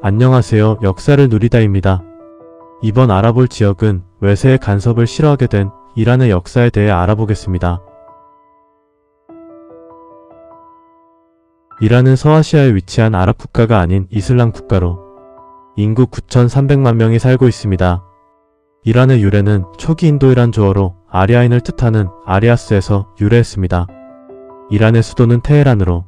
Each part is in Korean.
안녕하세요. 역사를 누리다입니다. 이번 알아볼 지역은 외세의 간섭을 싫어하게 된 이란의 역사에 대해 알아보겠습니다. 이란은 서아시아에 위치한 아랍 국가가 아닌 이슬람 국가로 인구 9,300만 명이 살고 있습니다. 이란의 유래는 초기 인도이란 조어로 아리아인을 뜻하는 아리아스에서 유래했습니다. 이란의 수도는 테헤란으로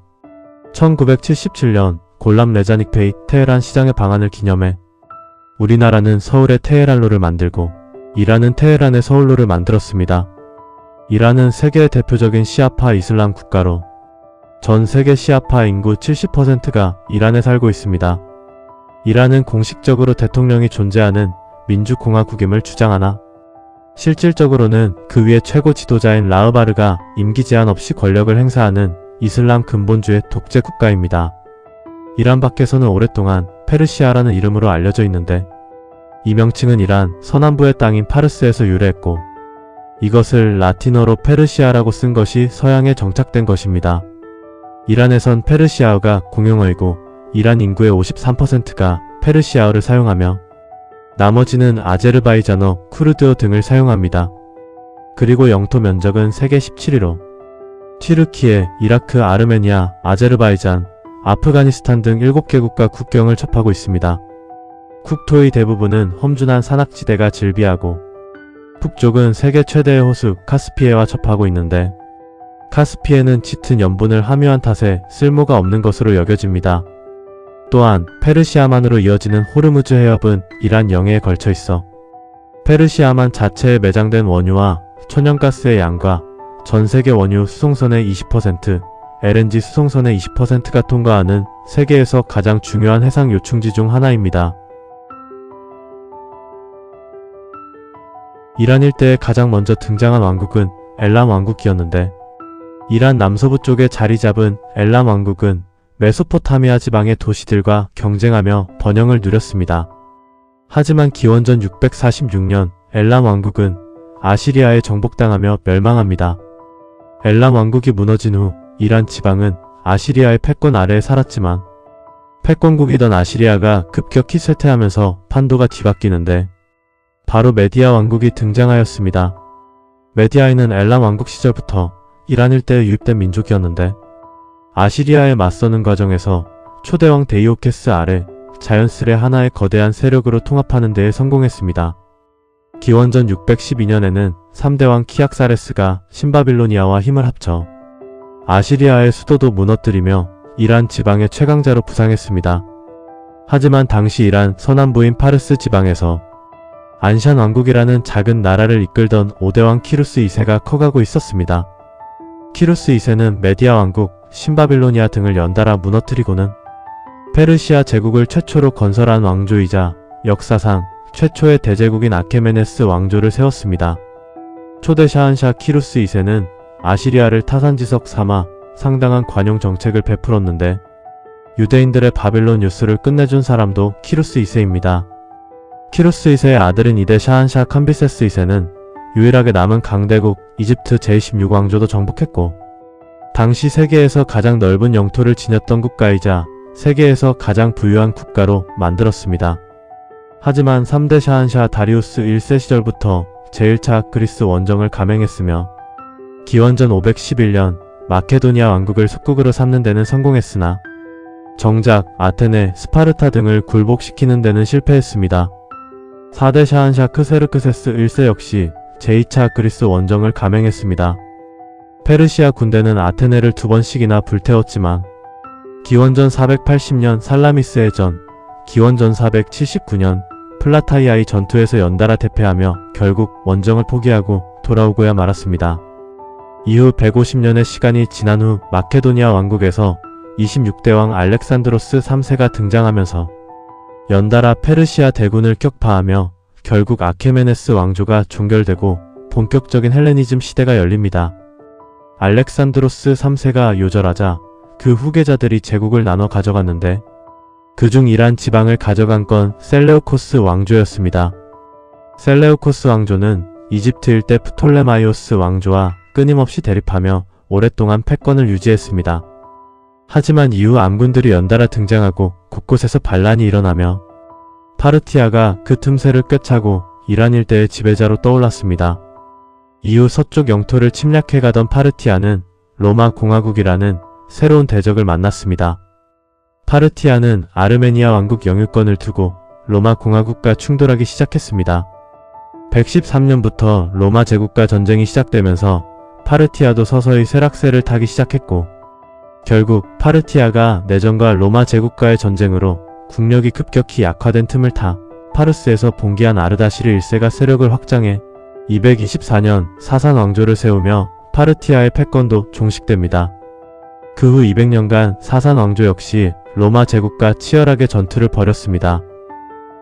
1977년 골람 레자닉페이 테헤란 시장의 방한을 기념해 우리나라는 서울의 테헤란로를 만들고 이란은 테헤란의 서울로를 만들었습니다. 이란은 세계의 대표적인 시아파 이슬람 국가로 전 세계 시아파 인구 70%가 이란에 살고 있습니다. 이란은 공식적으로 대통령이 존재하는 민주공화국임을 주장하나 실질적으로는 그 위에 최고 지도자인 라흐바르가 임기 제한 없이 권력을 행사하는 이슬람 근본주의 독재 국가입니다. 이란 밖에서는 오랫동안 페르시아라는 이름으로 알려져 있는데 이 명칭은 이란 서남부의 땅인 파르스에서 유래했고 이것을 라틴어로 페르시아라고 쓴 것이 서양에 정착된 것입니다. 이란에선 페르시아어가 공용어이고 이란 인구의 53%가 페르시아어를 사용하며 나머지는 아제르바이잔어, 쿠르드어 등을 사용합니다. 그리고 영토 면적은 세계 17위로 튀르키예, 이라크, 아르메니아, 아제르바이잔, 아프가니스탄 등 7개국과 국경을 접하고 있습니다. 국토의 대부분은 험준한 산악지대가 즐비하고 북쪽은 세계 최대의 호수 카스피해와 접하고 있는데 카스피해는 짙은 염분을 함유한 탓에 쓸모가 없는 것으로 여겨집니다. 또한 페르시아만으로 이어지는 호르무즈 해협은 이란 영해에 걸쳐 있어 페르시아만 자체에 매장된 원유와 천연가스의 양과 전세계 원유 수송선의 20%, LNG 수송선의 20%가 통과하는 세계에서 가장 중요한 해상 요충지 중 하나입니다. 이란 일대에 가장 먼저 등장한 왕국은 엘람 왕국이었는데 이란 남서부 쪽에 자리 잡은 엘람 왕국은 메소포타미아 지방의 도시들과 경쟁하며 번영을 누렸습니다. 하지만 기원전 646년 엘람 왕국은 아시리아에 정복당하며 멸망합니다. 엘람 왕국이 무너진 후 이란 지방은 아시리아의 패권 아래에 살았지만 패권국이던 아시리아가 급격히 쇠퇴하면서 판도가 뒤바뀌는데 바로 메디아 왕국이 등장하였습니다. 메디아인은 엘람 왕국 시절부터 이란 일대에 유입된 민족이었는데 아시리아에 맞서는 과정에서 초대왕 데이오케스 아래 자연스레 하나의 거대한 세력으로 통합하는 데에 성공했습니다. 기원전 612년에는 3대왕 키악사레스가 신바빌로니아와 힘을 합쳐 아시리아의 수도도 무너뜨리며 이란 지방의 최강자로 부상했습니다. 하지만 당시 이란 서남부인 파르스 지방에서 안샨 왕국이라는 작은 나라를 이끌던 5대왕 키루스 2세가 커가고 있었습니다. 키루스 2세는 메디아 왕국, 신바빌로니아 등을 연달아 무너뜨리고는 페르시아 제국을 최초로 건설한 왕조이자 역사상 최초의 대제국인 아케메네스 왕조를 세웠습니다. 초대 샤한샤 키루스 2세는 아시리아를 타산지석 삼아 상당한 관용 정책을 베풀었는데 유대인들의 바빌론 유스를 끝내준 사람도 키루스 2세입니다. 키루스 2세의 아들인 2대 샤한샤 캄비세스 2세는 유일하게 남은 강대국 이집트 제16왕조도 정복했고 당시 세계에서 가장 넓은 영토를 지녔던 국가이자 세계에서 가장 부유한 국가로 만들었습니다. 하지만 3대 샤한샤 다리우스 1세 시절부터 제1차 그리스 원정을 감행했으며 기원전 511년 마케도니아 왕국을 속국으로 삼는 데는 성공했으나 정작 아테네, 스파르타 등을 굴복시키는 데는 실패했습니다. 4대 샤한샤 크세르크세스 1세 역시 제2차 그리스 원정을 감행했습니다. 페르시아 군대는 아테네를 2번씩이나 불태웠지만 기원전 480년 살라미스의 전, 기원전 479년 플라타이아의 전투에서 연달아 대패하며 결국 원정을 포기하고 돌아오고야 말았습니다. 이후 150년의 시간이 지난 후 마케도니아 왕국에서 26대왕 알렉산드로스 3세가 등장하면서 연달아 페르시아 대군을 격파하며 결국 아케메네스 왕조가 종결되고 본격적인 헬레니즘 시대가 열립니다. 알렉산드로스 3세가 요절하자 그 후계자들이 제국을 나눠 가져갔는데 그중 이란 지방을 가져간 건 셀레우코스 왕조였습니다. 셀레우코스 왕조는 이집트 일대 프톨레마이오스 왕조와 끊임없이 대립하며 오랫동안 패권을 유지했습니다. 하지만 이후 암군들이 연달아 등장하고 곳곳에서 반란이 일어나며 파르티아가 그 틈새를 꿰차고 이란 일대의 지배자로 떠올랐습니다. 이후 서쪽 영토를 침략해가던 파르티아는 로마 공화국이라는 새로운 대적을 만났습니다. 파르티아는 아르메니아 왕국 영유권을 두고 로마 공화국과 충돌하기 시작했습니다. 113년부터 로마 제국과 전쟁이 시작되면서 파르티아도 서서히 쇠락세를 타기 시작했고, 결국 파르티아가 내전과 로마 제국과의 전쟁으로 국력이 급격히 약화된 틈을 타 파르스에서 봉기한 아르다시르 1세가 세력을 확장해 224년 사산 왕조를 세우며 파르티아의 패권도 종식됩니다. 그 후 200년간 사산 왕조 역시 로마 제국과 치열하게 전투를 벌였습니다.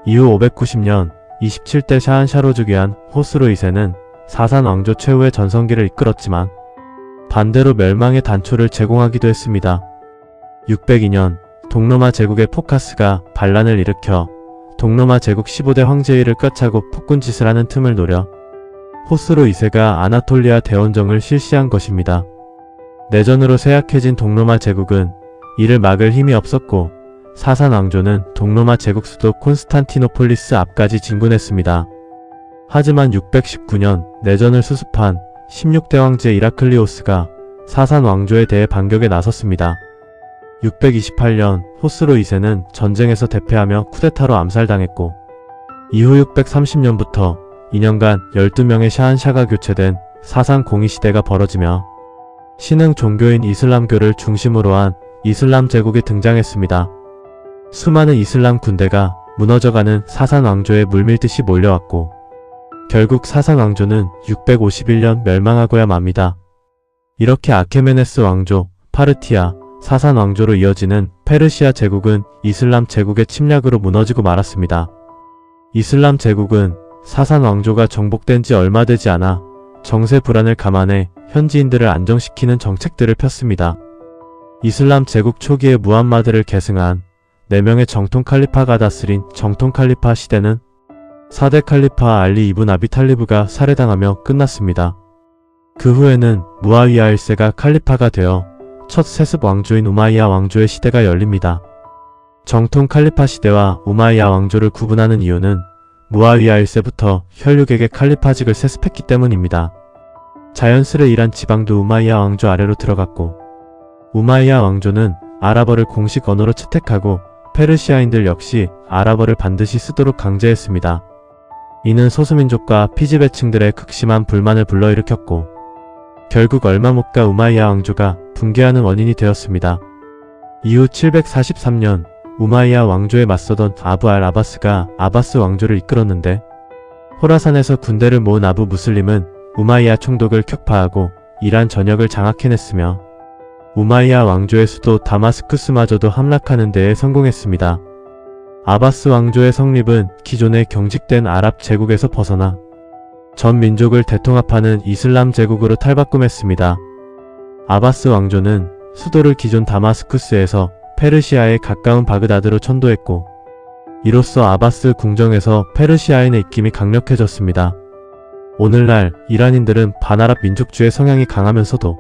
이후 590년 27대 샤한샤로주 귀한 호스로 2세는 사산 왕조 최후의 전성기를 이끌었지만 반대로 멸망의 단초를 제공하기도 했습니다. 602년 동로마 제국의 포카스가 반란을 일으켜 동로마 제국 15대 황제위를 꿰차고 폭군짓을 하는 틈을 노려 호스로 2세가 아나톨리아 대원정을 실시한 것입니다. 내전으로 쇠약해진 동로마 제국은 이를 막을 힘이 없었고 사산 왕조는 동로마 제국 수도 콘스탄티노폴리스 앞까지 진군했습니다. 하지만 619년 내전을 수습한 16대 황제 이라클리오스가 사산 왕조에 대해 반격에 나섰습니다. 628년 호스로 2세는 전쟁에서 대패하며 쿠데타로 암살당했고, 이후 630년부터 2년간 12명의 샤한샤가 교체된 사산 공의시대가 벌어지며 신흥 종교인 이슬람교를 중심으로 한 이슬람 제국이 등장했습니다. 수많은 이슬람 군대가 무너져가는 사산 왕조에 물밀듯이 몰려왔고, 결국 사산 왕조는 651년 멸망하고야 맙니다. 이렇게 아케메네스 왕조, 파르티아, 사산 왕조로 이어지는 페르시아 제국은 이슬람 제국의 침략으로 무너지고 말았습니다. 이슬람 제국은 사산 왕조가 정복된 지 얼마 되지 않아 정세 불안을 감안해 현지인들을 안정시키는 정책들을 폈습니다. 이슬람 제국 초기에 무함마드를 계승한 4명의 정통 칼리파가 다스린 정통 칼리파 시대는 4대 칼리파 알리 이븐 아비 탈리브가 살해당하며 끝났습니다. 그 후에는 무아위야 1세가 칼리파가 되어 첫 세습 왕조인 우마이야 왕조의 시대가 열립니다. 정통 칼리파 시대와 우마이야 왕조를 구분하는 이유는 무아위야 1세부터 혈육에게 칼리파직을 세습했기 때문입니다. 자연스레 이란 지방도 우마이야 왕조 아래로 들어갔고, 우마이야 왕조는 아랍어를 공식 언어로 채택하고 페르시아인들 역시 아랍어를 반드시 쓰도록 강제했습니다. 이는 소수민족과 피지배층들의 극심한 불만을 불러일으켰고, 결국 얼마 못 가 우마이야 왕조가 붕괴하는 원인이 되었습니다. 이후 743년 우마이야 왕조에 맞서던 아부 알 아바스가 아바스 왕조를 이끌었는데, 호라산에서 군대를 모은 아부 무슬림은 우마이야 총독을 격파하고 이란 전역을 장악해냈으며 우마이야 왕조의 수도 다마스쿠스마저도 함락하는 데에 성공했습니다. 아바스 왕조의 성립은 기존의 경직된 아랍 제국에서 벗어나 전 민족을 대통합하는 이슬람 제국으로 탈바꿈했습니다. 아바스 왕조는 수도를 기존 다마스쿠스에서 페르시아에 가까운 바그다드로 천도했고, 이로써 아바스 궁정에서 페르시아인의 입김이 강력해졌습니다. 오늘날 이란인들은 반아랍 민족주의 성향이 강하면서도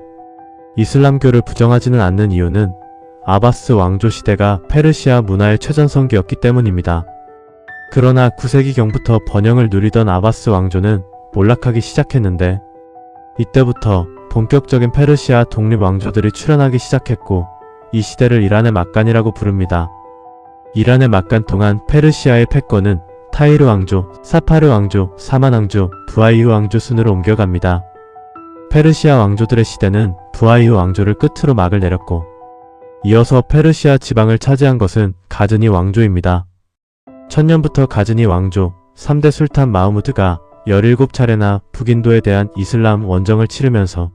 이슬람교를 부정하지는 않는 이유는 아바스 왕조 시대가 페르시아 문화의 최전성기였기 때문입니다. 그러나 9세기경부터 번영을 누리던 아바스 왕조는 몰락하기 시작했는데, 이때부터 본격적인 페르시아 독립 왕조들이 출현하기 시작했고, 이 시대를 이란의 막간이라고 부릅니다. 이란의 막간 동안 페르시아의 패권은 타이르 왕조, 사파르 왕조, 사만 왕조, 부하이흐 왕조 순으로 옮겨갑니다. 페르시아 왕조들의 시대는 부하이흐 왕조를 끝으로 막을 내렸고, 이어서 페르시아 지방을 차지한 것은 가즈니 왕조입니다. 1000년부터 가즈니 왕조, 3대 술탄 마흐무드가 17차례나 북인도에 대한 이슬람 원정을 치르면서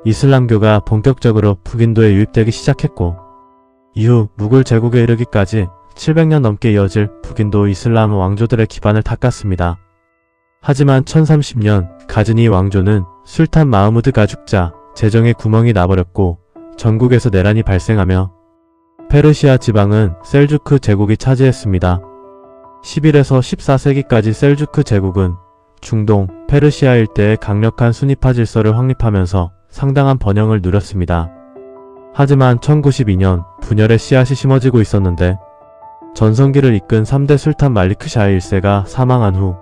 이슬람교가 본격적으로 북인도에 유입되기 시작했고, 이후 무굴 제국에 이르기까지 700년 넘게 이어질 북인도 이슬람 왕조들의 기반을 닦았습니다. 하지만 1030년 가즈니 왕조는 술탄 마흐무드가 죽자 재정에 구멍이 나버렸고, 전국에서 내란이 발생하며 페르시아 지방은 셀주크 제국이 차지했습니다. 11에서 14세기까지 셀주크 제국은 중동, 페르시아 일대에 강력한 수니파 질서를 확립하면서 상당한 번영을 누렸습니다. 하지만 1092년 분열의 씨앗이 심어지고 있었는데 전성기를 이끈 3대 술탄 말리크 샤 1세가 사망한 후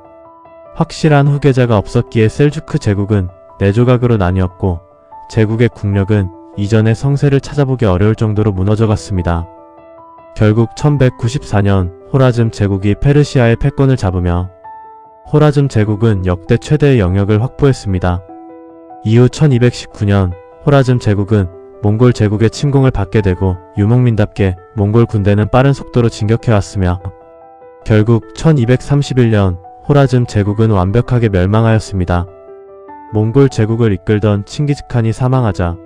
확실한 후계자가 없었기에 셀주크 제국은 4조각으로 나뉘었고 제국의 국력은 이전의 성세를 찾아보기 어려울 정도로 무너져갔습니다. 결국 1194년 호라즘 제국이 페르시아의 패권을 잡으며 호라즘 제국은 역대 최대의 영역을 확보했습니다. 이후 1219년 호라즘 제국은 몽골 제국의 침공을 받게 되고 유목민답게 몽골 군대는 빠른 속도로 진격해왔으며 결국 1231년 호라즘 제국은 완벽하게 멸망하였습니다. 몽골 제국을 이끌던 칭기즈칸이 사망하자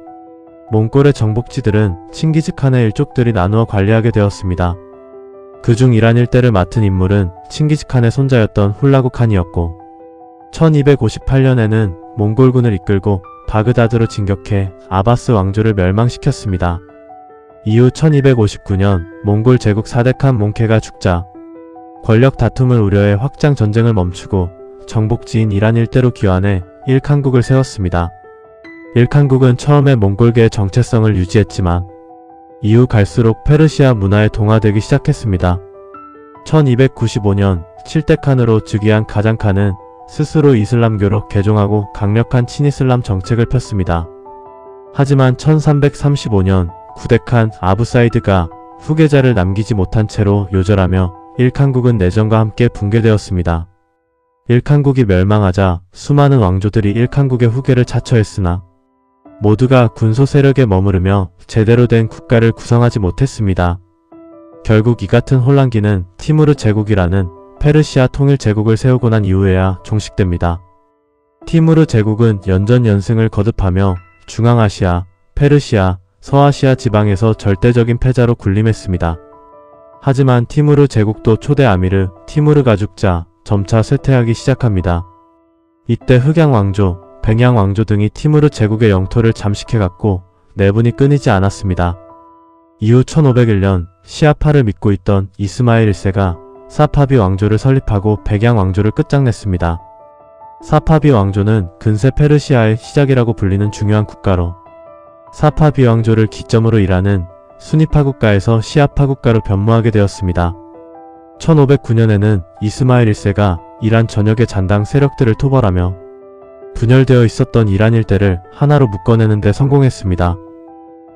몽골의 정복지들은 칭기즈칸의 일족들이 나누어 관리하게 되었습니다. 그중 이란 일대를 맡은 인물은 칭기즈칸의 손자였던 훌라구 칸이었고 1258년에는 몽골군을 이끌고 바그다드로 진격해 아바스 왕조를 멸망시켰습니다. 이후 1259년 몽골 제국 4대 칸 몽케가 죽자 권력 다툼을 우려해 확장 전쟁을 멈추고 정복지인 이란 일대로 귀환해 일칸국을 세웠습니다. 일칸국은 처음에 몽골계의 정체성을 유지했지만 이후 갈수록 페르시아 문화에 동화되기 시작했습니다. 1295년 7대 칸으로 즉위한 가장칸은 스스로 이슬람교로 개종하고 강력한 친이슬람 정책을 폈습니다. 하지만 1335년 9대 칸 아부사이드가 후계자를 남기지 못한 채로 요절하며 일칸국은 내전과 함께 붕괴되었습니다. 일칸국이 멸망하자 수많은 왕조들이 일칸국의 후계를 자처했으나 모두가 군소 세력에 머무르며 제대로 된 국가를 구성하지 못했습니다. 결국 이 같은 혼란기는 티무르 제국이라는 페르시아 통일 제국을 세우고 난 이후에야 종식됩니다. 티무르 제국은 연전연승을 거듭하며 중앙아시아, 페르시아, 서아시아 지방에서 절대적인 패자로 군림했습니다. 하지만 티무르 제국도 초대 아미르 티무르가 죽자 점차 쇠퇴하기 시작합니다. 이때 흑양 왕조, 백양 왕조 등이 티무르 제국의 영토를 잠식해갔고 내분이 끊이지 않았습니다. 이후 1501년 시아파를 믿고 있던 이스마일 1세가 사파비 왕조를 설립하고 백양 왕조를 끝장냈습니다. 사파비 왕조는 근세 페르시아의 시작이라고 불리는 중요한 국가로 사파비 왕조를 기점으로 이라는 수니파 국가에서 시아파 국가로 변모하게 되었습니다. 1509년에는 이스마일 1세가 이란 전역의 잔당 세력들을 토벌하며 분열되어 있었던 이란 일대를 하나로 묶어내는 데 성공했습니다.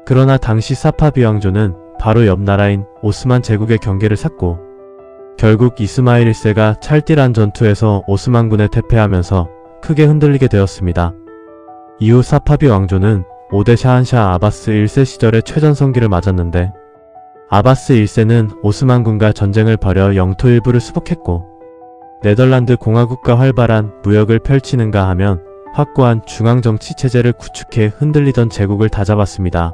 그러나 당시 사파비 왕조는 바로 옆 나라인 오스만 제국의 경계를 샀고 결국 이스마일 1세가 찰디란 전투에서 오스만군에 패패하면서 크게 흔들리게 되었습니다. 이후 사파비 왕조는 5대 샤한샤 아바스 1세 시절의 최전성기를 맞았는데 아바스 1세는 오스만군과 전쟁을 벌여 영토 일부를 수복했고 네덜란드 공화국과 활발한 무역을 펼치는가 하면 확고한 중앙정치 체제를 구축해 흔들리던 제국을 다잡았습니다.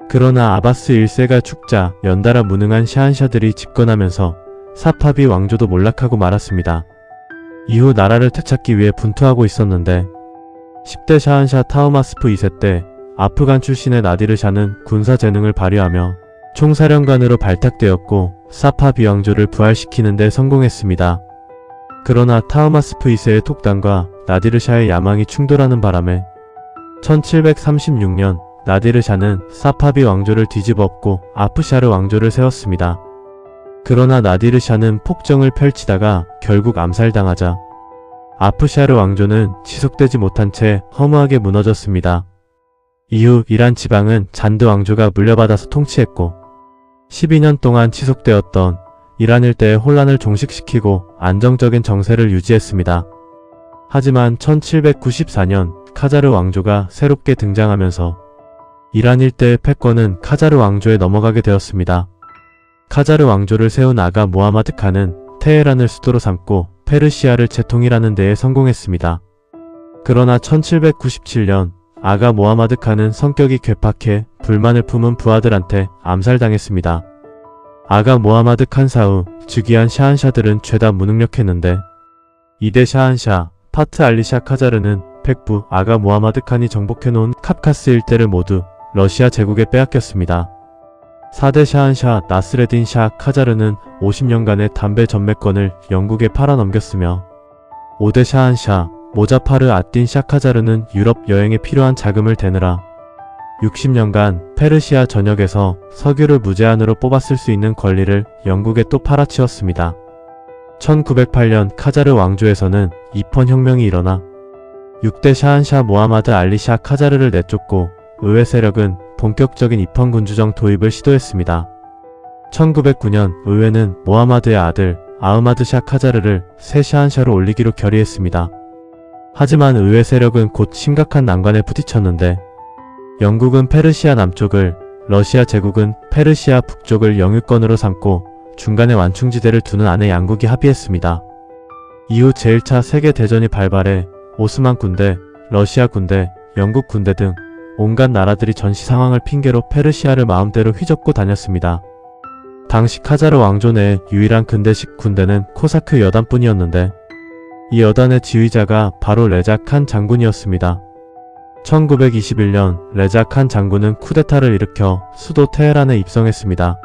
그러나 아바스 1세가 죽자 연달아 무능한 샤한샤들이 집권하면서 사파비 왕조도 몰락하고 말았습니다. 이후 나라를 되찾기 위해 분투하고 있었는데 10대 샤한샤 타우마스프 2세 때 아프간 출신의 나디르 샤는 군사 재능을 발휘하며 총사령관으로 발탁되었고 사파비 왕조를 부활시키는 데 성공했습니다. 그러나 타우마스프 2세의 톡단과 나디르 샤의 야망이 충돌하는 바람에 1736년 나디르 샤는 사파비 왕조를 뒤집었고 아프샤르 왕조를 세웠습니다. 그러나 나디르 샤는 폭정을 펼치다가 결국 암살당하자 아프샤르 왕조는 지속되지 못한 채 허무하게 무너졌습니다. 이후 이란 지방은 잔드 왕조가 물려받아서 통치했고 12년 동안 지속되었던 이란 일대의 혼란을 종식시키고 안정적인 정세를 유지했습니다. 하지만 1794년 카자르 왕조가 새롭게 등장하면서 이란 일대의 패권은 카자르 왕조에 넘어가게 되었습니다. 카자르 왕조를 세운 아가 모하마드 칸은 테헤란을 수도로 삼고 페르시아를 재통일하는 데에 성공했습니다. 그러나 1797년 아가 모하마드 칸은 성격이 괴팍해 불만을 품은 부하들한테 암살당했습니다. 아가 모하마드 칸 사후 즉위한 샤한샤들은 죄다 무능력했는데 2대 샤한샤 파트 알리샤 카자르는 백부 아가 모하마드 칸이 정복해놓은 카프카스 일대를 모두 러시아 제국에 빼앗겼습니다. 4대 샤한샤 나스레딘 샤 카자르는 50년간의 담배 전매권을 영국에 팔아넘겼으며 5대 샤한샤 모자파르 아딘 샤 카자르는 유럽 여행에 필요한 자금을 대느라 60년간 페르시아 전역에서 석유를 무제한으로 뽑았을 수 있는 권리를 영국에 또 팔아치웠습니다. 1908년 카자르 왕조에서는 이펀 혁명이 일어나 6대 샤한샤 모하마드 알리 샤 카자르를 내쫓고 의회 세력은 본격적인 이펀 군주정 도입을 시도했습니다. 1909년 의회는 모하마드의 아들 아흐마드 샤 카자르를 새 샤한샤로 올리기로 결의했습니다. 하지만 의회 세력은 곧 심각한 난관에 부딪혔는데 영국은 페르시아 남쪽을, 러시아 제국은 페르시아 북쪽을 영유권으로 삼고 중간에 완충지대를 두는 안에 양국이 합의했습니다. 이후 제1차 세계대전이 발발해 오스만 군대, 러시아 군대, 영국 군대 등 온갖 나라들이 전시 상황을 핑계로 페르시아를 마음대로 휘젓고 다녔습니다. 당시 카자르 왕조 내 유일한 근대식 군대는 코사크 여단뿐이었는데 이 여단의 지휘자가 바로 레자 칸 장군이었습니다. 1921년 레자 칸 장군은 쿠데타를 일으켜 수도 테헤란에 입성했습니다.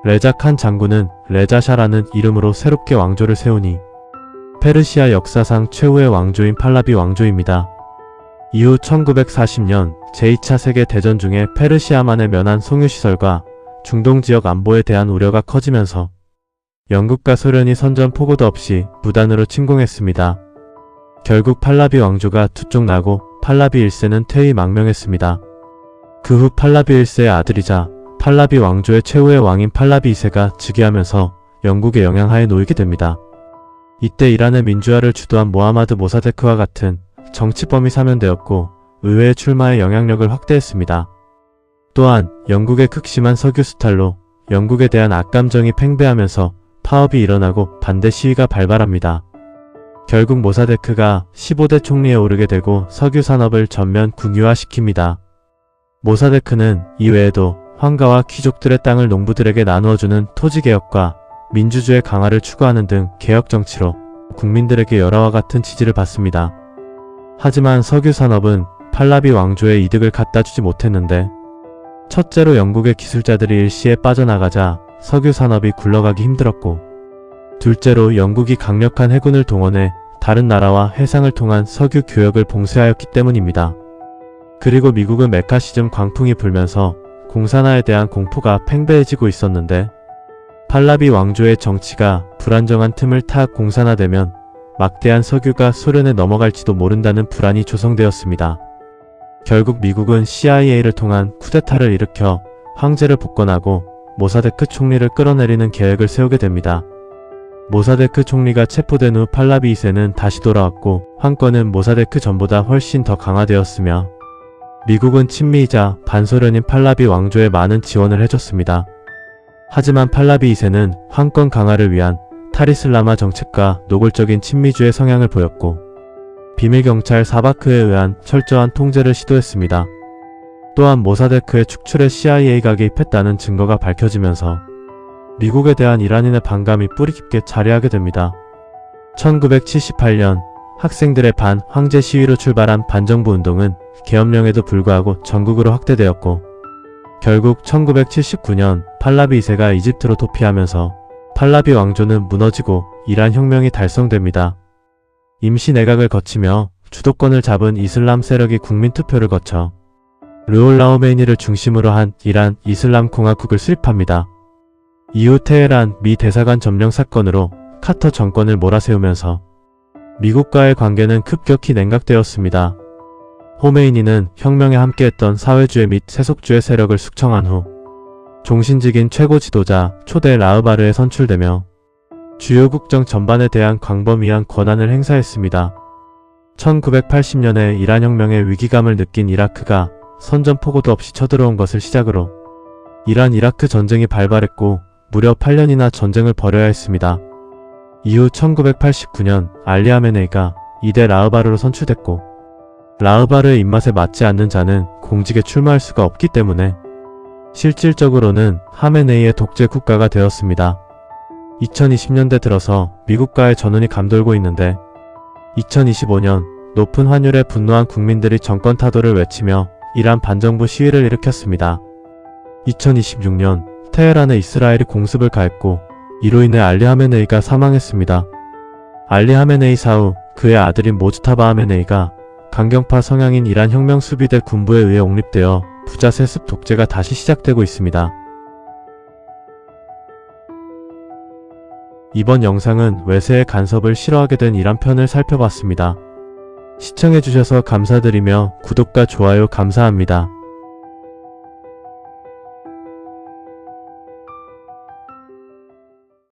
레자 칸 장군은 레자샤라는 이름으로 새롭게 왕조를 세우니 페르시아 역사상 최후의 왕조인 팔라비 왕조입니다. 이후 1940년 제2차 세계대전 중에 페르시아만에 면한 송유시설과 중동 지역 안보에 대한 우려가 커지면서 영국과 소련이 선전포고도 없이 무단으로 침공했습니다. 결국 팔라비 왕조가 두 쪽 나고 팔라비 1세는 퇴위 망명했습니다. 그 후 팔라비 1세의 아들이자 팔라비 왕조의 최후의 왕인 팔라비 2세가 즉위하면서 영국의 영향하에 놓이게 됩니다. 이때 이란의 민주화를 주도한 모하마드 모사데크와 같은 정치범이 사면되었고 의회에 출마해 영향력을 확대했습니다. 또한 영국의 극심한 석유 수탈로 영국에 대한 악감정이 팽배하면서 파업이 일어나고 반대 시위가 발발합니다. 결국 모사데크가 15대 총리에 오르게 되고 석유 산업을 전면 국유화시킵니다. 모사데크는 이외에도 황가와 귀족들의 땅을 농부들에게 나누어주는 토지개혁과 민주주의 강화를 추구하는 등 개혁 정치로 국민들에게 열화와 같은 지지를 받습니다. 하지만 석유 산업은 팔라비 왕조의 이득을 갖다주지 못했는데 첫째로 영국의 기술자들이 일시에 빠져나가자 석유 산업이 굴러가기 힘들었고 둘째로 영국이 강력한 해군을 동원해 다른 나라와 해상을 통한 석유 교역을 봉쇄하였기 때문입니다. 그리고 미국은 메카시즘 광풍이 불면서 공산화에 대한 공포가 팽배해지고 있었는데 팔라비 왕조의 정치가 불안정한 틈을 타 공산화되면 막대한 석유가 소련에 넘어갈지도 모른다는 불안이 조성되었습니다. 결국 미국은 CIA를 통한 쿠데타를 일으켜 황제를 복권하고 모사데크 총리를 끌어내리는 계획을 세우게 됩니다. 모사데크 총리가 체포된 후 팔라비 2세는 다시 돌아왔고 황권은 모사데크 전보다 훨씬 더 강화되었으며 미국은 친미이자 반소련인 팔라비 왕조에 많은 지원을 해줬습니다. 하지만 팔라비 2세는 황권 강화를 위한 타리슬라마 정책과 노골적인 친미주의 성향을 보였고 비밀경찰 사바크에 의한 철저한 통제를 시도했습니다. 또한 모사데크의 축출에 CIA가 개입했다는 증거가 밝혀지면서 미국에 대한 이란인의 반감이 뿌리 깊게 자리하게 됩니다. 1978년 학생들의 반황제 시위로 출발한 반정부 운동은 계엄령에도 불구하고 전국으로 확대되었고 결국 1979년 팔라비 2세가 이집트로 도피하면서 팔라비 왕조는 무너지고 이란 혁명이 달성됩니다. 임시 내각을 거치며 주도권을 잡은 이슬람 세력이 국민투표를 거쳐 르홀라 호메이니를 중심으로 한 이란 이슬람 공화국을 수립합니다. 이후 테헤란 미 대사관 점령 사건으로 카터 정권을 몰아세우면서 미국과의 관계는 급격히 냉각되었습니다. 호메이니는 혁명에 함께했던 사회주의 및 세속주의 세력을 숙청한 후 종신직인 최고 지도자 초대 라흐바르에 선출되며 주요 국정 전반에 대한 광범위한 권한을 행사했습니다. 1980년에 이란 혁명의 위기감을 느낀 이라크가 선전포고도 없이 쳐들어온 것을 시작으로 이란-이라크 전쟁이 발발했고 무려 8년이나 전쟁을 벌여야 했습니다. 이후 1989년 알리 하메네이가 2대 라흐바르로 선출됐고 라흐바르의 입맛에 맞지 않는 자는 공직에 출마할 수가 없기 때문에 실질적으로는 하메네이의 독재 국가가 되었습니다. 2020년대 들어서 미국과의 전운이 감돌고 있는데 2025년 높은 환율에 분노한 국민들이 정권 타도를 외치며 이란 반정부 시위를 일으켰습니다. 2026년 테헤란에 이스라엘이 공습을 가했고 이로 인해 알리 하메네이가 사망했습니다. 알리 하메네이 사후 그의 아들인 모즈타바 하메네이가 강경파 성향인 이란 혁명 수비대 군부에 의해 옹립되어 부자 세습 독재가 다시 시작되고 있습니다. 이번 영상은 외세의 간섭을 싫어하게 된 이란 편을 살펴봤습니다. 시청해주셔서 감사드리며 구독과 좋아요 감사합니다.